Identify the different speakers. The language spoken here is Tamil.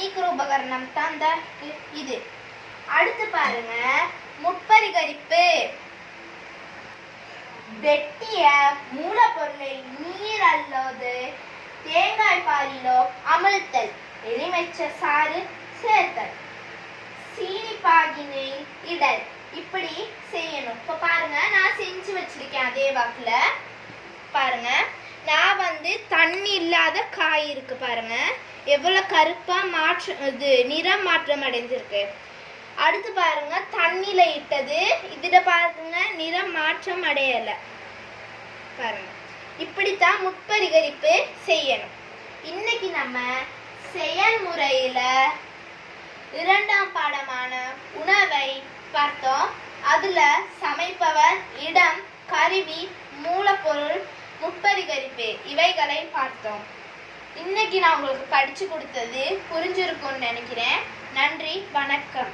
Speaker 1: நீக்கிற உபகரணம் தான் இது. அடுத்து பாருங்க, முட்பரிகரிப்பு. வெட்டிய மூலப்பொருளை நீர் அல்லது தேங்காய் பாலிலோ அமிழ்த்தல், எலுமிச்சை சாறு சேர்த்தல், சீனி பாகினை இடல், இப்படி செய்யணும். இப்போ பாருங்க, நான் செஞ்சு வச்சிருக்கேன். அதே வாக்குல பாருங்க, நான் தண்ணி இல்லாத காய் இருக்கு பாருங்க, எவ்வளவு கருப்பா நிறம் மாற்றம் அடைஞ்சிருக்கு. அடுத்து பாருங்க, தண்ணியில இட்டது, இதுல பாருங்க நிறம் மாற்றம் அடையல பாருங்க. இப்படித்தான் முட்பரிகரிப்பு செய்யணும். இன்னைக்கு நம்ம செயல்முறையில 2ஆம் பாடமான உணவை பார்த்தோம். அதுல சமைப்பவர், இடம், கருவி, மூலப்பொருள், முட்பரிகரிப்பு இவைகளை பார்த்தோம். இன்னைக்கு நான் உங்களுக்கு படிச்சு கொடுத்தது புரிஞ்சிருக்கும்னு நினைக்கிறேன். நன்றி, வணக்கம்.